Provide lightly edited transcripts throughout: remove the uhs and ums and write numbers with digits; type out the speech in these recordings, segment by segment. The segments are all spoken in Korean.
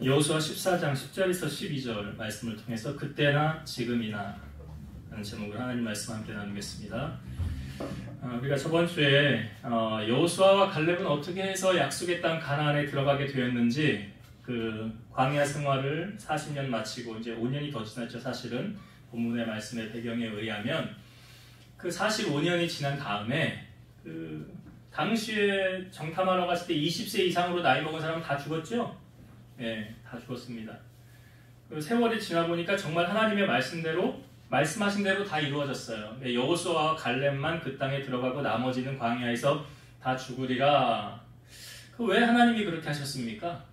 여호수아 14장 10절에서 12절 말씀을 통해서 그때나 지금이나 라는 제목으로 하나님 말씀 함께 나누겠습니다. 우리가 저번 주에 여호수아와 갈렙은 어떻게 해서 약속의 땅 가나안에 들어가게 되었는지, 그 광야 생활을 40년 마치고 이제 5년이 더 지났죠. 사실은 본문의 말씀의 배경에 의하면 그 45년이 지난 다음에 그 당시에 정탐하러 갔을 때 20세 이상으로 나이 먹은 사람은 다 죽었죠. 네, 다 죽었습니다. 그 세월이 지나 보니까 정말 하나님의 말씀하신 대로 다 이루어졌어요. 여호수아와 갈렙만 그 땅에 들어가고 나머지는 광야에서 다 죽으리라. 그 왜 하나님이 그렇게 하셨습니까?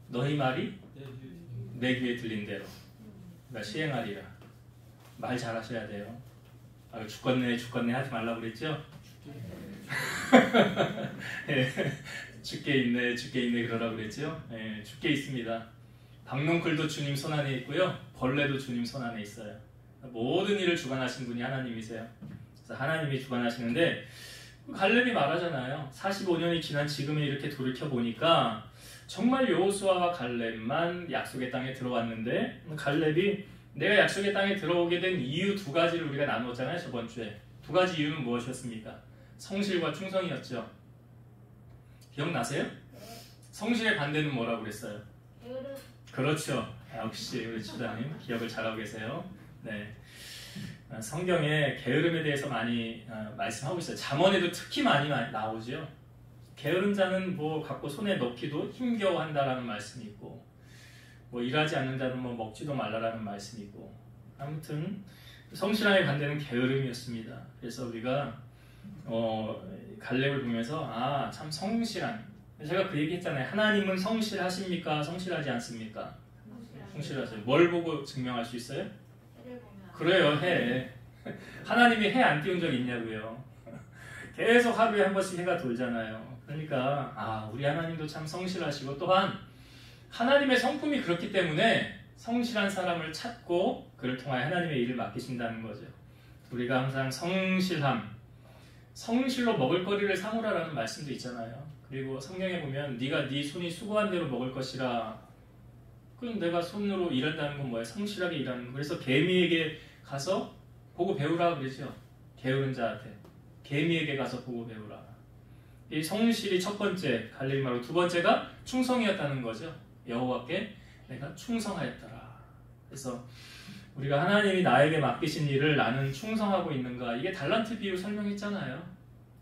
너희 말이 내 귀에 들린 대로 그러니까 시행하리라. 말 잘하셔야 돼요. 죽겠네 하지 말라고 그랬죠? 죽게 있네 그러라고 그랬죠? 죽게 있습니다. 박농클도 주님 손안에 있고요, 벌레도 주님 손안에 있어요. 모든 일을 주관하신 분이 하나님이세요. 그래서 하나님이 주관하시는데, 갈렙이 말하잖아요. 45년이 지난 지금에 이렇게 돌이켜보니까 정말 여호수아와 갈렙만 약속의 땅에 들어왔는데, 갈렙이 내가 약속의 땅에 들어오게 된 이유 두 가지를 우리가 나누었잖아요, 저번 주에. 두 가지 이유는 무엇이었습니까? 성실과 충성이었죠. 기억나세요? 성실의 반대는 뭐라고 그랬어요? 그렇죠. 역시 우리 집사님 기억을 잘하고 계세요. 네. 성경에 게으름에 대해서 많이 말씀하고 있어요. 잠언에도 특히 많이 나오죠. 게으른 자는 뭐 갖고 손에 넣기도 힘겨워한다라는 말씀이 있고, 뭐 일하지 않는 자는 뭐 먹지도 말라라는 말씀이 있고, 아무튼 성실함의 반대는 게으름이었습니다. 그래서 우리가 갈렙을 보면서 참 성실한, 제가 그 얘기 했잖아요. 하나님은 성실하십니까? 성실하지 않습니까? 성실하세요. 뭘 보고 증명할 수 있어요? 그래요, 해. 하나님이 해 안 띄운 적 있냐고요. 계속 하루에 한 번씩 해가 돌잖아요. 그러니까 우리 하나님도 참 성실하시고, 또한 하나님의 성품이 그렇기 때문에 성실한 사람을 찾고 그를 통하여 하나님의 일을 맡기신다는 거죠. 우리가 항상 성실로 먹을거리를 삼으라라는 말씀도 있잖아요. 그리고 성경에 보면 네가 네 손이 수고한 대로 먹을 것이라. 그럼 내가 손으로 일한다는 건 뭐예요? 성실하게 일하는 거. 그래서 개미에게 가서 보고 배우라 그러죠. 게으른 자한테 개미에게 가서 보고 배우라. 이 성실이 첫 번째, 갈렙이 말하고, 두 번째가 충성이었다는 거죠. 여호와께 내가 충성하였더라. 그래서 우리가 하나님이 나에게 맡기신 일을 나는 충성하고 있는가, 이게 달란트 비유 설명했잖아요.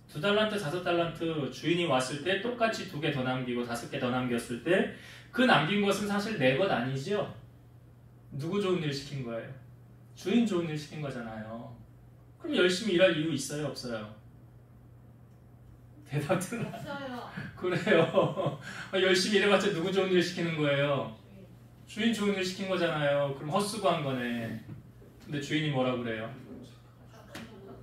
2달란트, 5달란트 주인이 왔을 때 똑같이 2개 더 남기고 5개 더 남겼을 때 그 남긴 것은 사실 내 것 아니죠. 누구 좋은 일 시킨 거예요? 주인 좋은 일 시킨 거잖아요. 그럼 열심히 일할 이유 있어요, 없어요? 대답은 없어요. 그래요. 열심히 일해봤자 누구 좋은 일 시키는 거예요? 주인 좋은 일 시킨 거잖아요. 그럼 헛수고한 거네. 근데 주인이 뭐라 그래요?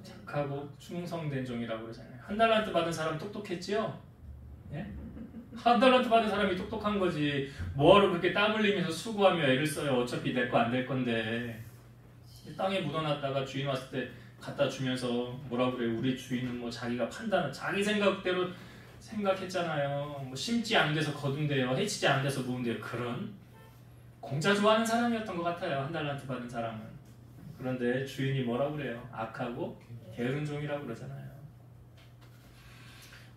착하고 충성된 종이라고 그러잖아요. 1달란트 받은 사람 똑똑했지요? 예? 1달란트 받은 사람이 똑똑한 거지. 뭐하러 그렇게 땀 흘리면서 수고하며 애를 써요. 어차피 내 거 안 될 건데. 땅에 묻어놨다가 주인 왔을 때 갖다 주면서 뭐라 그래요? 우리 주인은 뭐 자기가 자기 생각대로 생각했잖아요. 뭐 심지 않은 데서 거둔대요. 해치지 않은 데서 모은대요. 그런 공짜 좋아하는 사람이었던 것 같아요. 1달란트 받은 사람은. 그런데 주인이 뭐라 그래요? 악하고 게으른 종이라고 그러잖아요.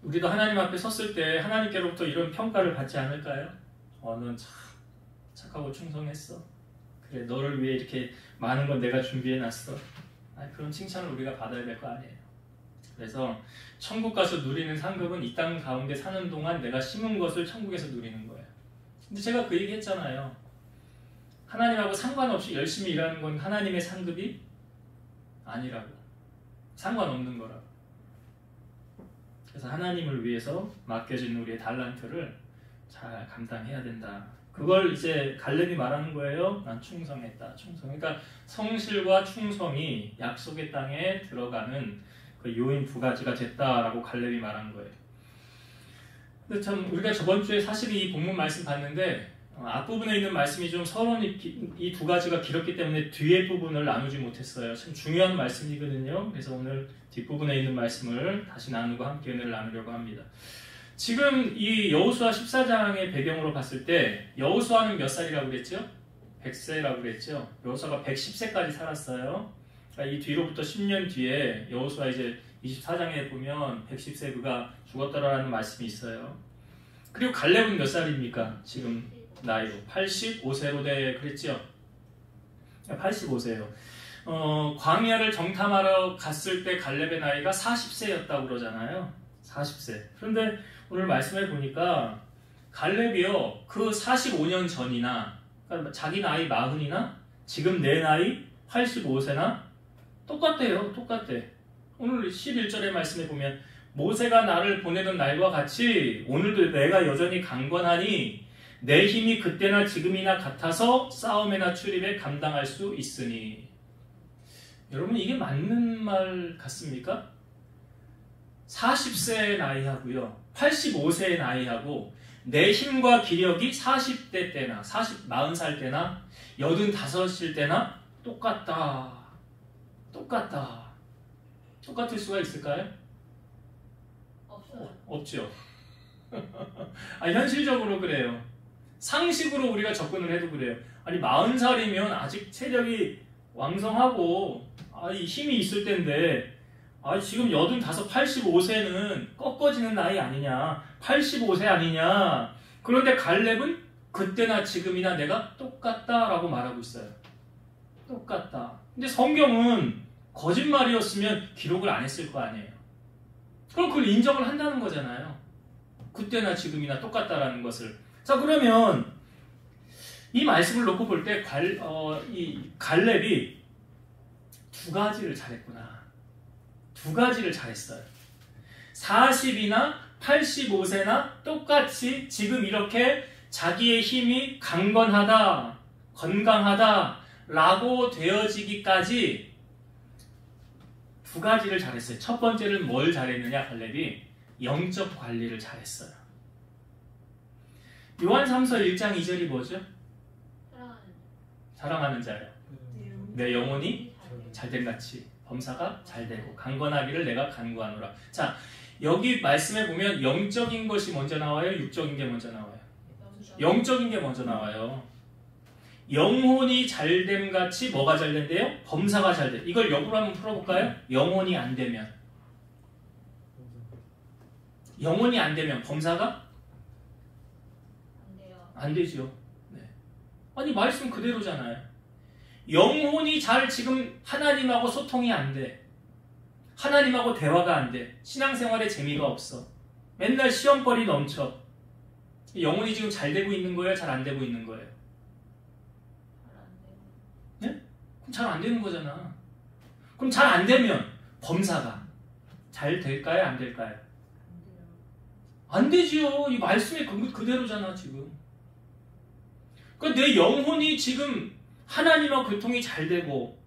우리도 하나님 앞에 섰을 때 하나님께로부터 이런 평가를 받지 않을까요? 넌 참 착하고 충성했어. 그래, 너를 위해 이렇게 많은 건 내가 준비해놨어. 그런 칭찬을 우리가 받아야 될 거 아니에요. 그래서 천국 가서 누리는 상급은 이 땅 가운데 사는 동안 내가 심은 것을 천국에서 누리는 거예요. 근데 제가 그 얘기 했잖아요. 하나님하고 상관없이 열심히 일하는 건 하나님의 상급이 아니라고. 상관없는 거라고. 그래서 하나님을 위해서 맡겨진 우리의 달란트를 잘 감당해야 된다. 그걸 이제 갈렙이 말하는 거예요. 난 충성했다. 그러니까 성실과 충성이 약속의 땅에 들어가는 그 요인 두 가지가 됐다라고 갈렙이 말한 거예요. 근데 참 우리가 저번 주에 사실 이 본문 말씀 봤는데 앞부분에 있는 말씀이 좀 서론이 이 두 가지가 길었기 때문에 뒤에 부분을 나누지 못했어요. 참 중요한 말씀이거든요. 그래서 오늘 뒷부분에 있는 말씀을 다시 나누고 함께 은혜를 나누려고 합니다. 지금 이 여호수아 14장의 배경으로 봤을 때 여호수아는 몇 살이라고 그랬죠? 100세라고 그랬죠? 여호수아가 110세까지 살았어요. 그러니까 이 뒤로부터 10년 뒤에 여호수아 이제 24장에 보면 110세 그가 죽었더라라는 말씀이 있어요. 그리고 갈렙은 몇 살입니까? 지금 나이로 85세로 돼 그랬죠? 85세예요. 광야를 정탐하러 갔을 때 갈렙의 나이가 40세였다고 그러잖아요. 40세. 그런데 오늘 말씀해 보니까 갈렙이요, 그 45년 전이나, 그러니까 자기 나이 40이나 지금 내 나이 85세나 똑같대요. 똑같대. 오늘 11절의 말씀에 보면 모세가 나를 보내던 날과 같이 오늘도 내가 여전히 강건하니 내 힘이 그때나 지금이나 같아서 싸움이나 출입에 감당할 수 있으니. 여러분, 이게 맞는 말 같습니까? 40세의 나이하고요 85세의 나이하고 내 힘과 기력이 40대 때나 40살 때나 85일 때나 똑같다. 똑같다. 똑같을 수가 있을까요? 없어요. 없죠. 현실적으로 그래요. 상식으로 우리가 접근을 해도 그래요. 아니 40살이면 아직 체력이 왕성하고 이 힘이 있을 텐데 지금 85, 85세는 꺾어지는 나이 아니냐, 85세 아니냐. 그런데 갈렙은 그때나 지금이나 내가 똑같다라고 말하고 있어요. 똑같다. 근데 성경은 거짓말이었으면 기록을 안 했을 거 아니에요. 그럼 그걸 인정을 한다는 거잖아요. 그때나 지금이나 똑같다라는 것을. 자, 그러면 이 말씀을 놓고 볼 때 이 갈렙이 두 가지를 잘했구나. 두 가지를 잘했어요. 40이나 85세나 똑같이 지금 이렇게 자기의 힘이 강건하다, 건강하다 라고 되어지기까지 두 가지를 잘했어요. 첫 번째는 뭘 잘했느냐, 갈렙이? 영적 관리를 잘했어요. 요한 3서 1장 2절이 뭐죠? 사랑하는 자요. 내 영혼이 잘된같이 범사가 잘되고 강건하기를 내가 간구하노라. 자, 여기 말씀에 보면 영적인 것이 먼저 나와요? 육적인 게 먼저 나와요? 영적인 게 먼저 나와요. 영혼이 잘됨같이 뭐가 잘된대요? 범사가 잘돼. 이걸 역으로 한번 풀어볼까요? 영혼이 안 되면, 영혼이 안 되면 범사가 안 돼요. 안 되죠. 네. 아니 말씀 그대로잖아요. 영혼이 지금 하나님하고 소통이 안 돼. 하나님하고 대화가 안 돼. 신앙생활에 재미가 없어. 맨날 시험거리 넘쳐. 영혼이 지금 잘 되고 있는 거예요? 잘 안 되고 있는 거예요? 잘 안 돼요. 네? 그럼 잘 안 되는 거잖아. 그럼 잘 안 되면 범사가 잘 될까요? 안 될까요? 안 돼요. 안 되지요. 이 말씀의 그대로잖아 지금. 그러니까 내 영혼이 지금 하나님과 교통이 잘 되고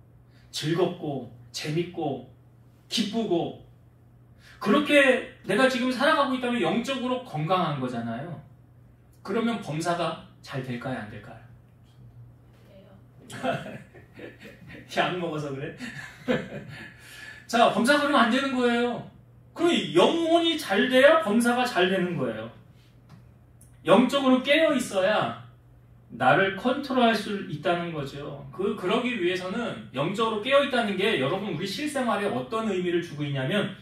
즐겁고 재밌고 기쁘고 그렇게 내가 지금 살아가고 있다면 영적으로 건강한 거잖아요. 그러면 범사가 잘 될까요? 안 될까요? 돼요. 약 먹어서 그래? 자, 범사가 그러면 안 되는 거예요. 그럼 영혼이 잘 돼야 범사가 잘 되는 거예요. 영적으로 깨어 있어야 나를 컨트롤할 수 있다는 거죠. 그러기 위해서는 영적으로 깨어있다는 게 여러분 우리 실생활에 어떤 의미를 주고 있냐면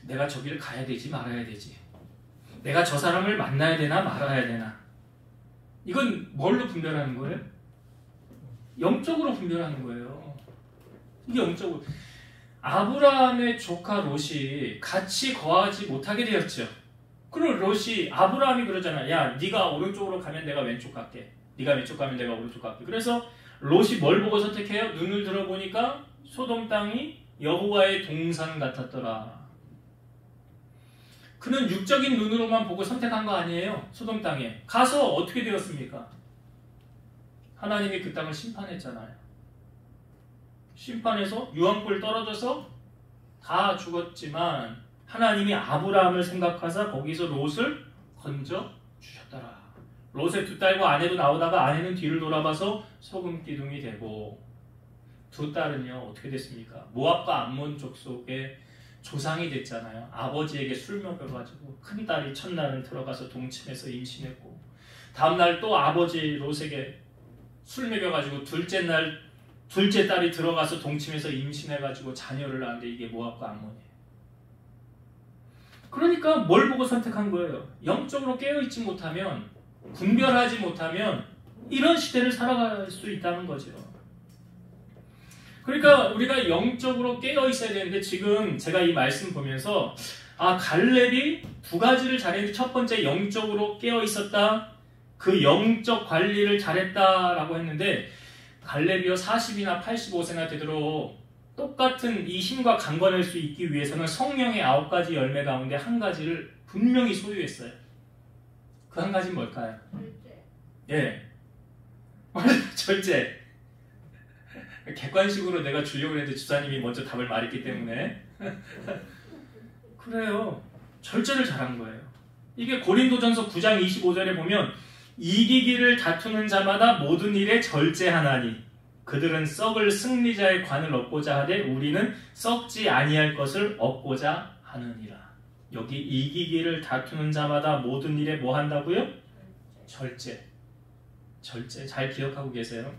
내가 저기를 가야 되지 말아야 되지. 내가 저 사람을 만나야 되나 말아야 되나. 이건 뭘로 분별하는 거예요? 영적으로 분별하는 거예요. 이게 영적으로. 아브라함의 조카 롯이 같이 거하지 못하게 되었죠. 그리고 롯이 아브라함이 그러잖아. 야, 네가 오른쪽으로 가면 내가 왼쪽 갈게. 네가 왼쪽 가면 내가 오른쪽 갈게. 그래서 롯이 뭘 보고 선택해요? 눈을 들어보니까 소돔 땅이 여호와의 동산 같았더라. 그는 육적인 눈으로만 보고 선택한 거 아니에요. 소돔 땅에 가서 어떻게 되었습니까? 하나님이 그 땅을 심판했잖아요. 심판해서 유황불 떨어져서 다 죽었지만 하나님이 아브라함을 생각하사 거기서 롯을 건져 주셨더라. 롯의 두 딸과 아내도 나오다가 아내는 뒤를 돌아봐서 소금 기둥이 되고 두 딸은요 어떻게 됐습니까? 모압과 암몬 족속의 조상이 됐잖아요. 아버지에게 술 먹여가지고 큰딸이 첫날은 들어가서 동침해서 임신했고 다음날 또 아버지 롯에게 술 먹여가지고 둘째 딸이 들어가서 동침해서 임신해가지고 자녀를 낳았는데 이게 모압과 암몬이에요. 그러니까 뭘 보고 선택한 거예요? 영적으로 깨어있지 못하면, 분별하지 못하면 이런 시대를 살아갈 수 있다는 거죠. 그러니까 우리가 영적으로 깨어있어야 되는데 지금 제가 이 말씀 보면서 갈렙이 두 가지를 잘했는데 첫 번째 영적으로 깨어있었다. 그 영적 관리를 잘했다라고 했는데 갈렙이요 40이나 85세나 되도록 똑같은 이 힘과 강건할 수 있기 위해서는 성령의 9가지 열매 가운데 한 가지를 분명히 소유했어요. 그 한 가지는 뭘까요? 절제. 예. 절제. 객관식으로 내가 주려고 했는데 주사님이 먼저 답을 말했기 때문에 그래요. 절제를 잘한 거예요. 이게 고린도전서 9장 25절에 보면 이기기를 다투는 자마다 모든 일에 절제하나니 그들은 썩을 승리자의 관을 얻고자 하되 우리는 썩지 아니할 것을 얻고자 하느니라. 여기 이기기를 다투는 자마다 모든 일에 뭐 한다고요? 절제. 절제. 잘 기억하고 계세요?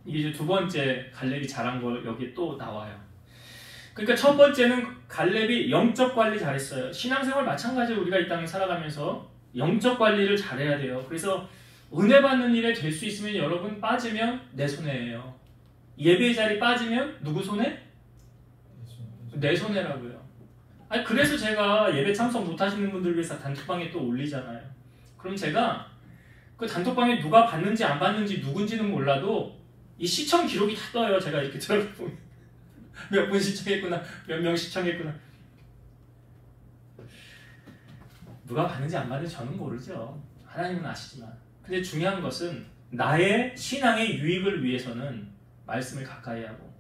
이게 이제 두 번째 갈렙이 잘한 거 여기 또 나와요. 그러니까 첫 번째는 갈렙이 영적 관리 잘했어요. 신앙생활 마찬가지로 우리가 이 땅을 살아가면서 영적 관리를 잘해야 돼요. 그래서 은혜 받는 일에 될 수 있으면 여러분 빠지면 내 손해예요. 예배의 자리 빠지면 누구 손해? 내 손해라고요. 그래서 제가 예배 참석 못 하시는 분들 위해서 단톡방에 또 올리잖아요. 그럼 제가 그 단톡방에 누가 봤는지 안 봤는지 누군지는 몰라도 이 시청 기록이 다 떠요. 제가 이렇게 들어보면 몇 분 시청했구나, 몇 명 시청했구나. 누가 봤는지 안 봤는지 저는 모르죠. 하나님은 아시지만. 근데 중요한 것은 나의 신앙의 유익을 위해서는 말씀을 가까이 하고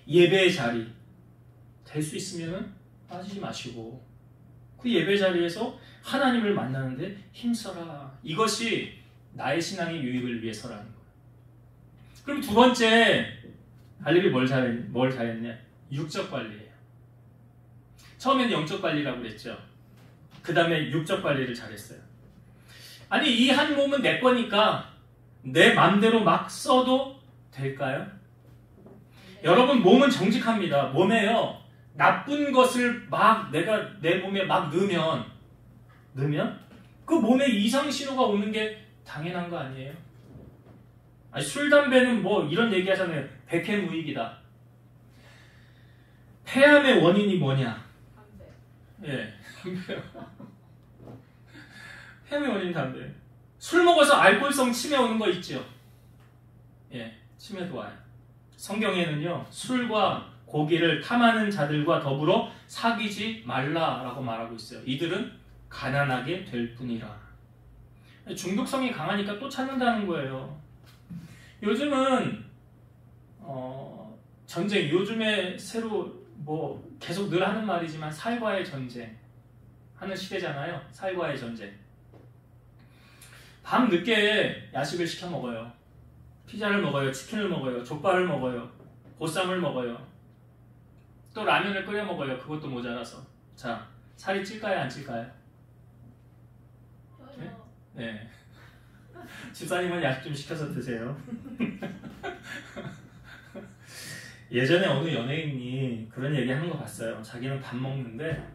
예배의 자리 될 수 있으면 빠지지 마시고 그 예배 자리에서 하나님을 만나는데 힘써라. 이것이 나의 신앙의 유익을 위해서라는 거예요. 그럼 두 번째 갈렙이 뭘 잘했냐? 육적 관리예요. 처음에는 영적 관리라고 그랬죠. 그 다음에 육적 관리를 잘했어요. 아니 이 한 몸은 내 거니까 내 맘대로 막 써도 될까요? 여러분 몸은 정직합니다. 몸에요 나쁜 것을 막 내가 내 몸에 막 넣으면 그 몸에 이상 신호가 오는 게 당연한 거 아니에요? 아니, 술, 담배는 뭐 이런 얘기 하잖아요. 백해무익이다. 폐암의 원인이 뭐냐? 담배. 예, 담배요. 폐암의 원인이 담배. 술 먹어서 알코올성 치매 오는 거 있죠? 예, 치매도 와요. 성경에는요, 술과 고기를 탐하는 자들과 더불어 사귀지 말라라고 말하고 있어요. 이들은 가난하게 될 뿐이라. 중독성이 강하니까 또 찾는다는 거예요. 요즘은 전쟁, 요즘에 새로 뭐 계속 늘 하는 말이지만 살과의 전쟁 하는 시대잖아요. 살과의 전쟁. 밤 늦게 야식을 시켜 먹어요. 피자를 먹어요. 치킨을 먹어요. 족발을 먹어요. 보쌈을 먹어요. 또 라면을 끓여 먹어요. 그것도 모자라서. 자, 살이 찔까요? 안 찔까요? 저요. 네. 집사님은 야식 좀 시켜서 드세요. 예전에 어느 연예인이 그런 얘기 하는 거 봤어요. 자기는 밥 먹는데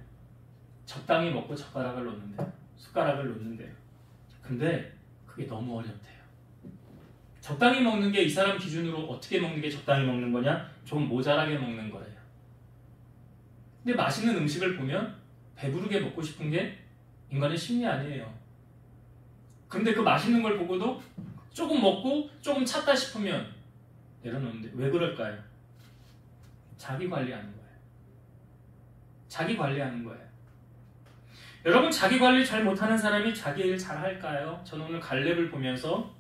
적당히 먹고 숟가락을 놓는데요. 근데 그게 너무 어렵대요. 적당히 먹는 게 이 사람 기준으로 어떻게 먹는 게 적당히 먹는 거냐? 좀 모자라게 먹는 거예요. 근데 맛있는 음식을 보면 배부르게 먹고 싶은 게 인간의 심리 아니에요. 근데 그 맛있는 걸 보고도 조금 먹고 조금 찼다 싶으면 내려놓는데 왜 그럴까요? 자기 관리하는 거예요. 자기 관리하는 거예요. 여러분 자기 관리 잘 못하는 사람이 자기 일 잘 할까요? 저는 오늘 갈렙을 보면서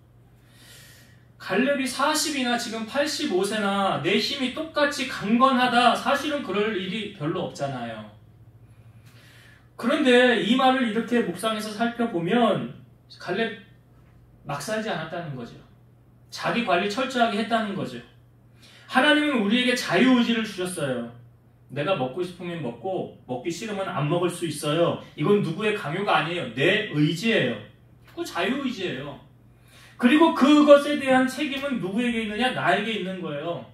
갈렙이 40이나 지금 85세나 내 힘이 똑같이 강건하다. 사실은 그럴 일이 별로 없잖아요. 그런데 이 말을 이렇게 묵상해서 살펴보면 갈렙 막 살지 않았다는 거죠. 자기 관리 철저하게 했다는 거죠. 하나님은 우리에게 자유의지를 주셨어요. 내가 먹고 싶으면 먹고 먹기 싫으면 안 먹을 수 있어요. 이건 누구의 강요가 아니에요. 내 의지예요. 그 자유의지예요. 그리고 그것에 대한 책임은 누구에게 있느냐? 나에게 있는 거예요.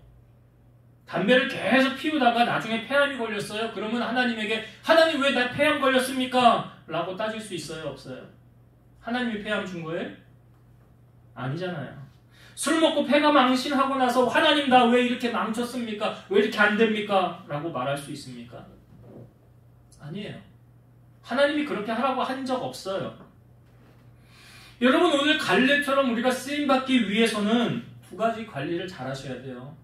담배를 계속 피우다가 나중에 폐암이 걸렸어요. 그러면 하나님에게 하나님 왜 나 폐암 걸렸습니까? 라고 따질 수 있어요? 없어요? 하나님이 폐암 준 거예요? 아니잖아요. 술 먹고 폐가 망신하고 나서 하나님 나 왜 이렇게 망쳤습니까? 왜 이렇게 안 됩니까? 라고 말할 수 있습니까? 아니에요. 하나님이 그렇게 하라고 한 적 없어요. 여러분 오늘 갈렙처럼 우리가 쓰임받기 위해서는 두 가지 관리를 잘 하셔야 돼요.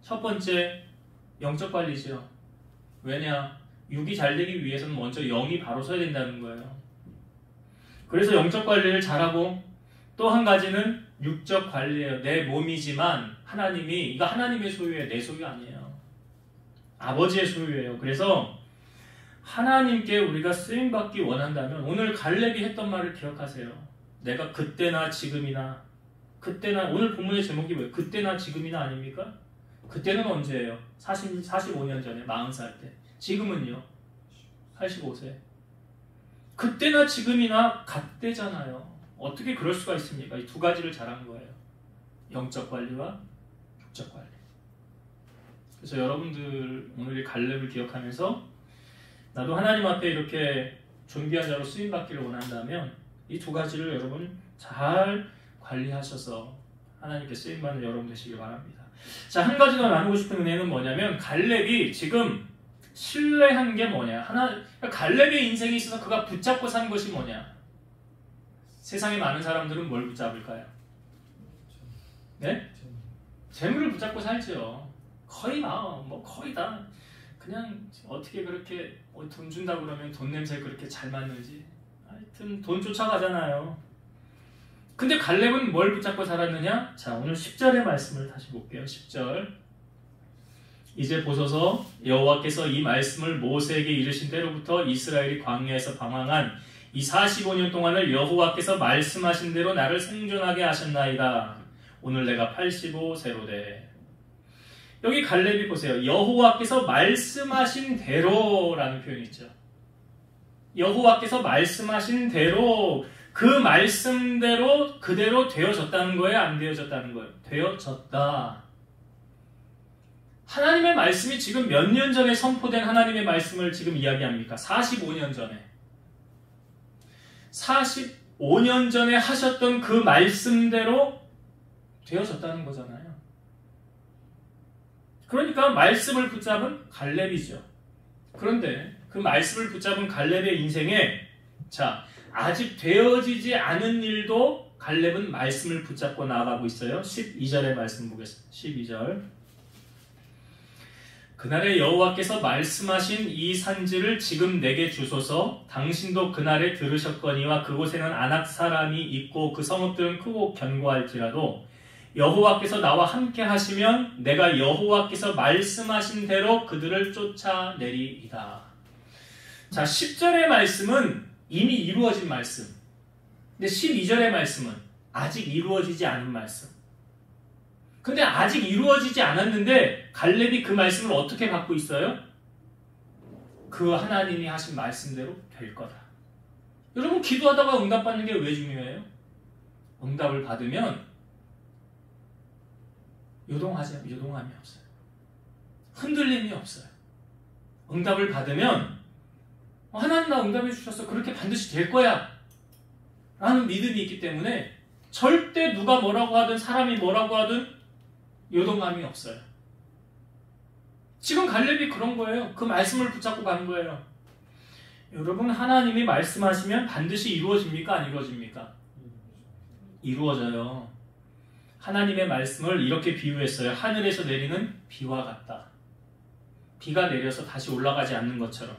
첫 번째, 영적 관리죠. 왜냐? 육이 잘 되기 위해서는 먼저 영이 바로 서야 된다는 거예요. 그래서 영적 관리를 잘하고 또 한 가지는 육적 관리예요. 내 몸이지만 하나님이 이거 하나님의 소유예요. 내 소유 아니에요. 아버지의 소유예요. 그래서 하나님께 우리가 쓰임받기 원한다면 오늘 갈렙이 했던 말을 기억하세요. 내가 그때나 지금이나 그때나 오늘 본문의 제목이 뭐예요? 그때나 지금이나 아닙니까? 그때는 언제예요? 45년 전에 40살 때. 지금은요? 85세. 그때나 지금이나 같대잖아요. 어떻게 그럴 수가 있습니까? 이 두 가지를 잘한 거예요. 영적 관리와 육적 관리. 그래서 여러분들 오늘의 갈렙을 기억하면서 나도 하나님 앞에 이렇게 존귀한 자로 쓰임받기를 원한다면 이 두 가지를 여러분 잘 관리하셔서 하나님께 쓰임받는 여러분 되시길 바랍니다. 자, 한 가지 더 나누고 싶은 은혜는 뭐냐면 갈렙이 지금 신뢰한 게 뭐냐? 그러니까 갈렙의 인생에 있어서 그가 붙잡고 산 것이 뭐냐? 세상에 많은 사람들은 뭘 붙잡을까요? 네? 재물을 붙잡고 살죠. 거의 거의 다 그냥 어떻게 그렇게 돈 준다고 그러면 돈 냄새 그렇게 잘 맞는지 하여튼 돈 쫓아가잖아요. 근데 갈렙은 뭘 붙잡고 살았느냐? 자, 오늘 10절의 말씀을 다시 볼게요. 10절. 이제 보소서 여호와께서 이 말씀을 모세에게 이르신 때로부터 이스라엘이 광야에서 방황한 이 45년 동안을 여호와께서 말씀하신 대로 나를 생존하게 하셨나이다. 오늘 내가 85세로 돼. 여기 갈렙이 보세요. 여호와께서 말씀하신 대로라는 표현이 있죠. 여호와께서 말씀하신 대로 그 말씀대로 그대로 되어졌다는 거예요? 안 되어졌다는 거예요? 되어졌다. 하나님의 말씀이 지금 몇 년 전에 선포된 하나님의 말씀을 지금 이야기합니까? 45년 전에. 45년 전에 하셨던 그 말씀대로 되어졌다는 거잖아요. 그러니까 말씀을 붙잡은 갈렙이죠. 그런데 그 말씀을 붙잡은 갈렙의 인생에 자, 아직 되어지지 않은 일도 갈렙은 말씀을 붙잡고 나아가고 있어요. 12절의 말씀 보겠습니다. 12절. 그날에 여호와께서 말씀하신 이 산지를 지금 내게 주소서. 당신도 그날에 들으셨거니와 그곳에는 아낙 사람이 있고 그 성읍들은 크고 견고할지라도 여호와께서 나와 함께 하시면 내가 여호와께서 말씀하신 대로 그들을 쫓아내리이다. 자, 10절의 말씀은 이미 이루어진 말씀. 근데 12절의 말씀은 아직 이루어지지 않은 말씀. 근데 아직 이루어지지 않았는데 갈렙이 그 말씀을 어떻게 받고 있어요? 그 하나님이 하신 말씀대로 될 거다. 여러분 기도하다가 응답받는 게 왜 중요해요? 응답을 받으면 요동함이 없어요. 흔들림이 없어요. 응답을 받으면 하나님 나 응답해 주셨어. 그렇게 반드시 될 거야. 라는 믿음이 있기 때문에 절대 누가 뭐라고 하든 사람이 뭐라고 하든 요동함이 없어요. 지금 갈렙이 그런 거예요. 그 말씀을 붙잡고 간 거예요. 여러분 하나님이 말씀하시면 반드시 이루어집니까? 안 이루어집니까? 이루어져요. 하나님의 말씀을 이렇게 비유했어요. 하늘에서 내리는 비와 같다. 비가 내려서 다시 올라가지 않는 것처럼.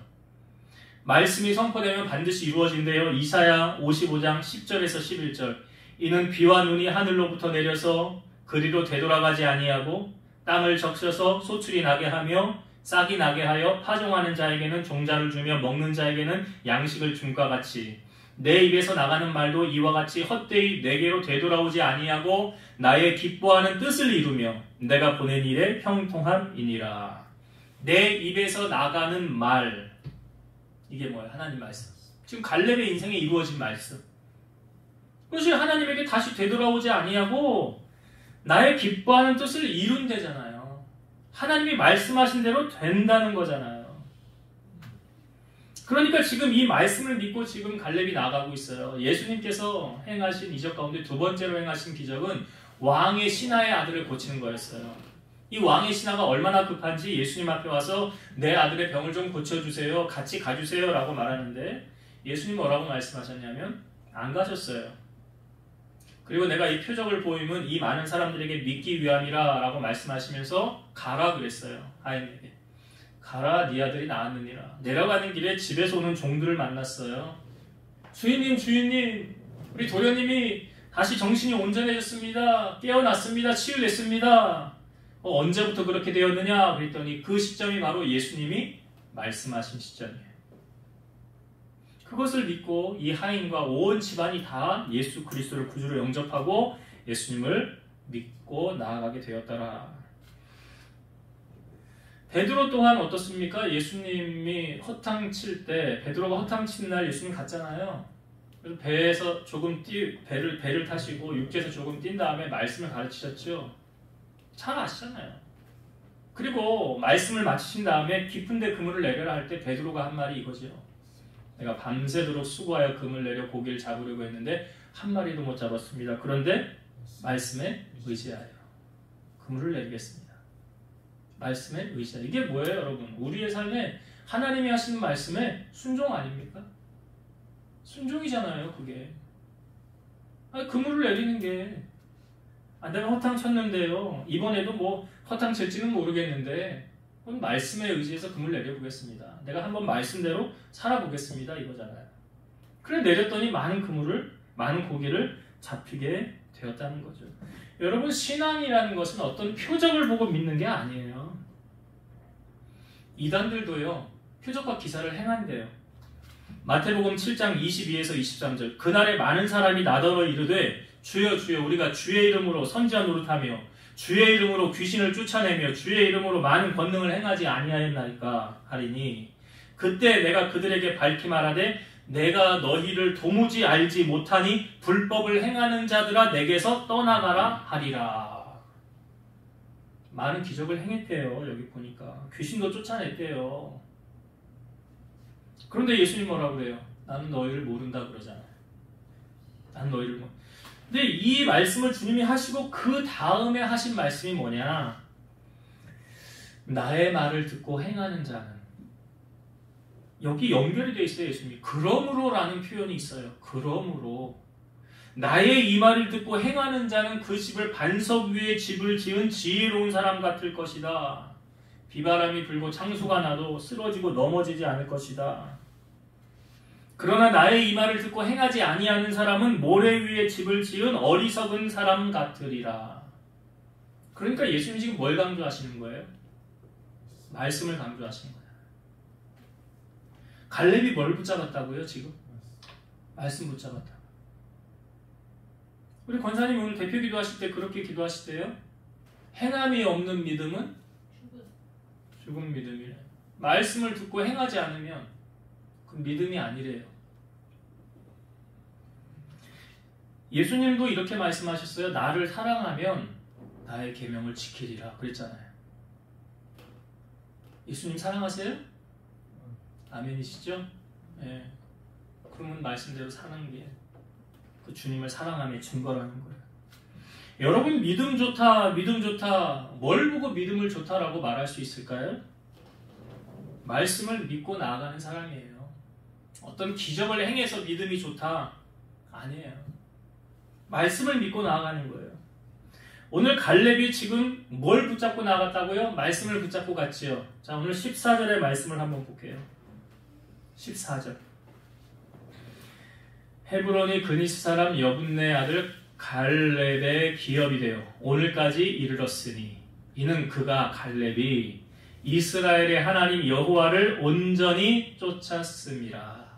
말씀이 선포되면 반드시 이루어진대요. 이사야 55장 10절에서 11절. 이는 비와 눈이 하늘로부터 내려서 그리로 되돌아가지 아니하고 땅을 적셔서 소출이 나게 하며 싹이 나게 하여 파종하는 자에게는 종자를 주며 먹는 자에게는 양식을 줌과 같이 내 입에서 나가는 말도 이와 같이 헛되이 내게로 되돌아오지 아니하고 나의 기뻐하는 뜻을 이루며 내가 보낸 일에 형통함이니라. 내 입에서 나가는 말, 이게 뭐예요? 하나님 말씀. 지금 갈렙의 인생에 이루어진 말씀. 그것이 하나님에게 다시 되돌아오지 아니하고 나의 기뻐하는 뜻을 이룬대잖아요. 하나님이 말씀하신 대로 된다는 거잖아요. 그러니까 지금 이 말씀을 믿고 지금 갈렙이 나가고 있어요. 예수님께서 행하신 이적 가운데 두 번째로 행하신 기적은 왕의 신하의 아들을 고치는 거였어요. 이 왕의 신하가 얼마나 급한지 예수님 앞에 와서 내 아들의 병을 좀 고쳐주세요. 같이 가주세요. 라고 말하는데 예수님 뭐라고 말씀하셨냐면 안 가셨어요. 그리고 내가 이 표적을 보이면 이 많은 사람들에게 믿기 위함이라 라고 말씀하시면서 가라 그랬어요. 하인에게. 가라, 네 아들이 나았느니라. 내려가는 길에 집에서 오는 종들을 만났어요. 주인님, 우리 도련님이 다시 정신이 온전해졌습니다. 깨어났습니다. 치유됐습니다. 언제부터 그렇게 되었느냐? 그랬더니 그 시점이 바로 예수님이 말씀하신 시점이에요. 그것을 믿고 이 하인과 온 집안이 다 예수 그리스도를 구주로 영접하고 예수님을 믿고 나아가게 되었더라. 베드로 또한 어떻습니까? 예수님이 허탕 칠 때, 베드로가 허탕 치는 날 예수님 갔잖아요. 그래서 배에서 조금 배를 타시고 육지에서 조금 뛴 다음에 말씀을 가르치셨죠. 잘 아시잖아요. 그리고 말씀을 마치신 다음에 깊은 데 그물을 내려라 할 때 베드로가 한 말이 이거죠. 내가 밤새도록 수고하여 그물 내려 고기를 잡으려고 했는데 한 마리도 못 잡았습니다. 그런데 말씀에 의지하여 그물을 내리겠습니다. 말씀에 의지하여. 이게 뭐예요, 여러분? 우리의 삶에 하나님이 하시는 말씀에 순종 아닙니까? 순종이잖아요, 그게. 아니, 그물을 내리는 게 내가 허탕 쳤는데요. 이번에도 뭐 허탕 칠지는 모르겠는데 그럼 말씀에 의지해서 그물 내려보겠습니다. 내가 한번 말씀대로 살아보겠습니다. 이거잖아요. 그래 내렸더니 많은 고기를 잡히게 되었다는 거죠. 여러분, 신앙이라는 것은 어떤 표적을 보고 믿는 게 아니에요. 이단들도요, 표적과 기사를 행한대요. 마태복음 7장 22에서 23절. 그날에 많은 사람이 나더러 이르되 주여 주여 우리가 주의 이름으로 선지자 노릇하며 주의 이름으로 귀신을 쫓아내며 주의 이름으로 많은 권능을 행하지 아니하였나이까 하리니 그때 내가 그들에게 밝히 말하되 내가 너희를 도무지 알지 못하니 불법을 행하는 자들아 내게서 떠나가라 하리라. 많은 기적을 행했대요. 여기 보니까 귀신도 쫓아냈대요. 그런데 예수님 뭐라고 그래요? 나는 너희를 모른다 그러잖아요. 나는 너희를 모른다. 근데 이 말씀을 주님이 하시고 그 다음에 하신 말씀이 뭐냐? 나의 말을 듣고 행하는 자는, 여기 연결이 되어 있어요. 예수님이 그러므로 라는 표현이 있어요. 그러므로 나의 이 말을 듣고 행하는 자는 그 집을 반석 위에 집을 지은 지혜로운 사람 같을 것이다. 비바람이 불고 창수가 나도 쓰러지고 넘어지지 않을 것이다. 그러나 나의 이 말을 듣고 행하지 아니하는 사람은 모래 위에 집을 지은 어리석은 사람 같으리라. 그러니까 예수님 지금 뭘 강조하시는 거예요? 말씀을 강조하시는 거예요. 갈렙이 뭘 붙잡았다고요, 지금? 말씀 붙잡았다. 우리 권사님 오늘 대표 기도하실 때 그렇게 기도하시대요. 행함이 없는 믿음은 죽은 믿음이래. 말씀을 듣고 행하지 않으면 그 믿음이 아니래요. 예수님도 이렇게 말씀하셨어요. 나를 사랑하면 나의 계명을 지키리라 그랬잖아요. 예수님 사랑하세요? 아멘이시죠? 네. 그러면 말씀대로 사는 게 그 주님을 사랑함의 증거라는 거예요. 여러분, 믿음 좋다, 믿음 좋다, 뭘 보고 믿음을 좋다라고 말할 수 있을까요? 말씀을 믿고 나아가는 사람이에요. 어떤 기적을 행해서 믿음이 좋다? 아니에요. 말씀을 믿고 나아가는 거예요. 오늘 갈렙이 지금 뭘 붙잡고 나갔다고요? 말씀을 붙잡고 갔지요. 자, 오늘 14절의 말씀을 한번 볼게요. 14절. 헤브론이 그니스 사람 여분네 아들 갈렙의 기업이 되어 오늘까지 이르렀으니 이는 그가 갈렙이 이스라엘의 하나님 여호와를 온전히 쫓았음이라.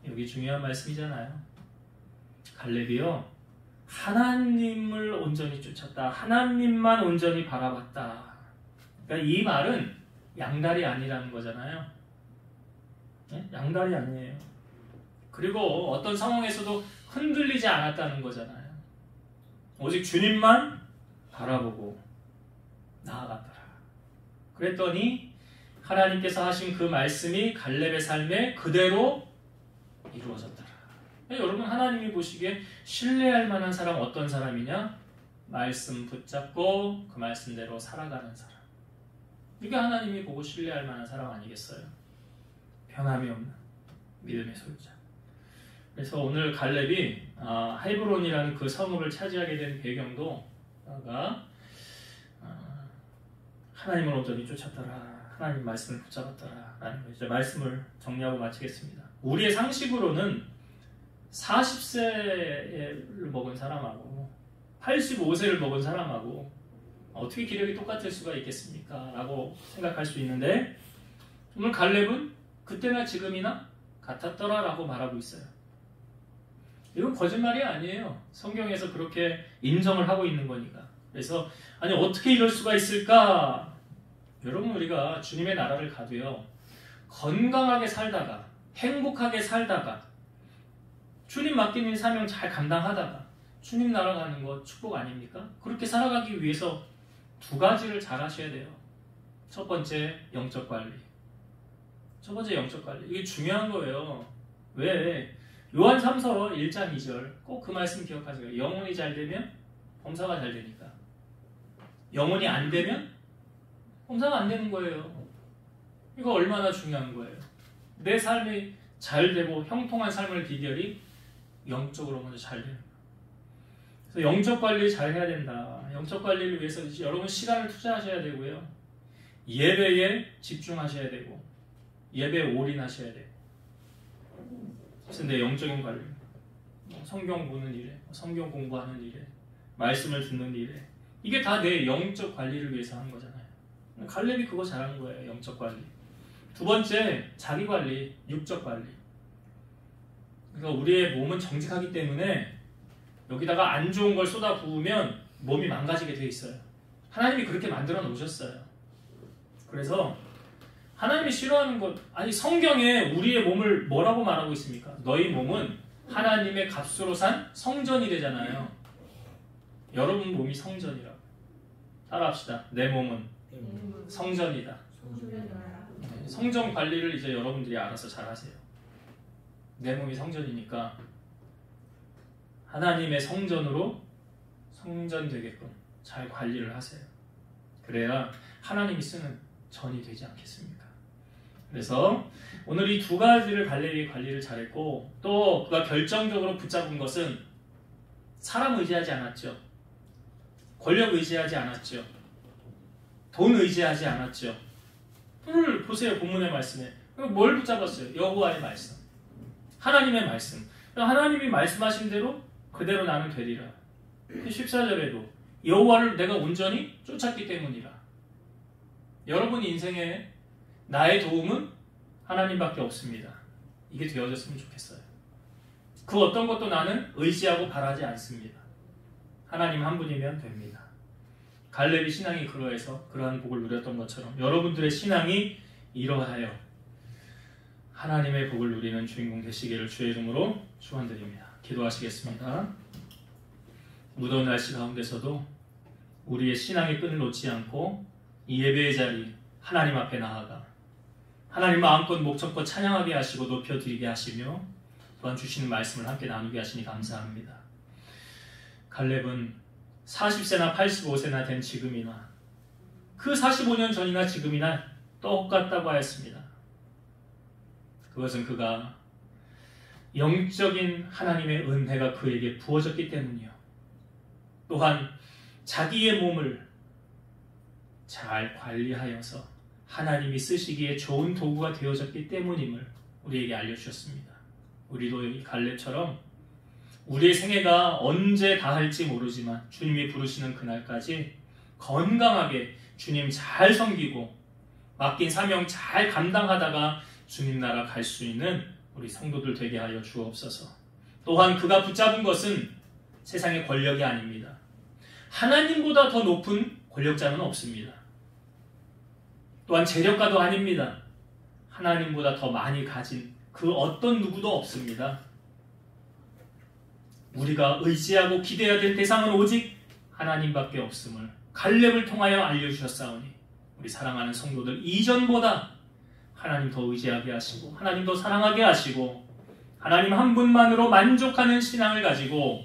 여기 중요한 말씀이잖아요. 갈렙이요, 하나님을 온전히 쫓았다. 하나님만 온전히 바라봤다. 그러니까 이 말은 양다리 아니라는 거잖아요. 네? 양다리 아니에요. 그리고 어떤 상황에서도 흔들리지 않았다는 거잖아요. 오직 주님만 바라보고 나아갔더라. 그랬더니 하나님께서 하신 그 말씀이 갈렙의 삶에 그대로 이루어졌더라. 여러분, 하나님이 보시기에 신뢰할 만한 사람 어떤 사람이냐? 말씀 붙잡고 그 말씀대로 살아가는 사람. 이게 하나님이 보고 신뢰할 만한 사람 아니겠어요? 변함이 없는 믿음의 소유자. 그래서 오늘 갈렙이 헤브론이라는 그 성읍을 차지하게 된 배경도 하나님을 온전히 쫓았더라. 하나님 말씀을 붙잡았더라. 라는 거죠. 말씀을 정리하고 마치겠습니다. 우리의 상식으로는 40세를 먹은 사람하고 85세를 먹은 사람하고 어떻게 기력이 똑같을 수가 있겠습니까? 라고 생각할 수 있는데 오늘 갈렙은 그때나 지금이나 같았더라 라고 말하고 있어요. 이건 거짓말이 아니에요. 성경에서 그렇게 인정을 하고 있는 거니까. 그래서 아니 어떻게 이럴 수가 있을까? 여러분, 우리가 주님의 나라를 가도요, 건강하게 살다가 행복하게 살다가 주님 맡기는 사명 잘 감당하다가 주님 나라 가는 거 축복 아닙니까? 그렇게 살아가기 위해서 두 가지를 잘 하셔야 돼요. 첫 번째, 영적 관리. 첫 번째, 영적 관리. 이게 중요한 거예요. 왜? 요한 3서 1장 2절 꼭 그 말씀 기억하세요. 영혼이 잘 되면 범사가 잘 되니까. 영혼이 안 되면 범사가 안 되는 거예요. 이거 얼마나 중요한 거예요. 내 삶이 잘 되고 형통한 삶의 비결이 영적으로 먼저 잘 되는 거예요. 그래서 영적 관리 잘 해야 된다. 영적 관리를 위해서 여러분 시간을 투자하셔야 되고요. 예배에 집중하셔야 되고 예배에 올인하셔야 되고. 그래서 내 영적인 관리, 성경 보는 일에, 성경 공부하는 일에, 말씀을 듣는 일에, 이게 다 내 영적 관리를 위해서 하는 거잖아요. 갈렙이 그거 잘하는 거예요. 영적 관리. 두 번째, 자기 관리, 육적 관리. 그러니까 우리의 몸은 정직하기 때문에 여기다가 안 좋은 걸 쏟아 부으면 몸이 망가지게 돼 있어요. 하나님이 그렇게 만들어 놓으셨어요. 그래서 하나님이 싫어하는 것, 아니 성경에 우리의 몸을 뭐라고 말하고 있습니까? 너희 몸은 하나님의 값으로 산 성전이래잖아요. 여러분 몸이 성전이라고. 따라합시다. 내 몸은 성전이다. 성전 관리를 이제 여러분들이 알아서 잘 하세요. 내 몸이 성전이니까 하나님의 성전으로 성전되게끔 잘 관리를 하세요. 그래야 하나님이 쓰는 전이 되지 않겠습니까? 그래서 오늘 이 두 가지를 갈렙이 관리를 잘했고, 또 그가 결정적으로 붙잡은 것은 사람 의지하지 않았죠. 권력 의지하지 않았죠. 돈 의지하지 않았죠. 오늘 보세요. 본문의 말씀에 뭘 붙잡았어요? 여호와의 말씀, 하나님의 말씀. 하나님이 말씀하신 대로 그대로 나는 되리라. 14절에도 여호와를 내가 온전히 쫓았기 때문이라. 여러분 인생에 나의 도움은 하나님밖에 없습니다. 이게 되어졌으면 좋겠어요. 그 어떤 것도 나는 의지하고 바라지 않습니다. 하나님 한 분이면 됩니다. 갈렙이 신앙이 그러해서 그러한 복을 누렸던 것처럼 여러분들의 신앙이 이러하여 하나님의 복을 누리는 주인공 되시기를 주의 이름으로 축원드립니다. 기도하시겠습니다. 무더운 날씨 가운데서도 우리의 신앙의 끈을 놓지 않고 이 예배의 자리 하나님 앞에 나아가 하나님 마음껏 목청껏 찬양하게 하시고 높여드리게 하시며 또한 주시는 말씀을 함께 나누게 하시니 감사합니다. 갈렙은 40세나 85세나 된 지금이나 그 45년 전이나 지금이나 똑같다고 하였습니다. 그것은 그가 영적인 하나님의 은혜가 그에게 부어졌기 때문이요. 또한 자기의 몸을 잘 관리하여서 하나님이 쓰시기에 좋은 도구가 되어졌기 때문임을 우리에게 알려주셨습니다. 우리도 이 갈렙처럼 우리의 생애가 언제 다할지 모르지만 주님이 부르시는 그날까지 건강하게 주님 잘 섬기고 맡긴 사명 잘 감당하다가 주님 나라 갈 수 있는 우리 성도들 되게 하여 주옵소서. 또한 그가 붙잡은 것은 세상의 권력이 아닙니다. 하나님보다 더 높은 권력자는 없습니다. 또한 재력가도 아닙니다. 하나님보다 더 많이 가진 그 어떤 누구도 없습니다. 우리가 의지하고 기대해야 될 대상은 오직 하나님밖에 없음을 갈렙을 통하여 알려주셨사오니 우리 사랑하는 성도들 이전보다 하나님 더 의지하게 하시고 하나님 더 사랑하게 하시고 하나님 한 분만으로 만족하는 신앙을 가지고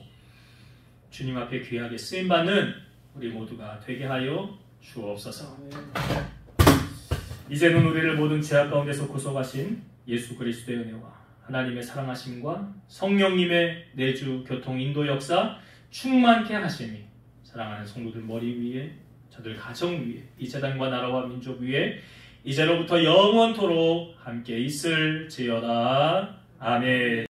주님 앞에 귀하게 쓰임받는 우리 모두가 되게 하여 주옵소서. 이제는 우리를 모든 죄악 가운데서 구속하신 예수 그리스도의 은혜와 하나님의 사랑하심과 성령님의 내주 교통 인도 역사 충만케 하심이 사랑하는 성도들 머리 위에 저들 가정 위에 이 재단과 나라와 민족 위에 이제로부터 영원토록 함께 있을지어다. 아멘.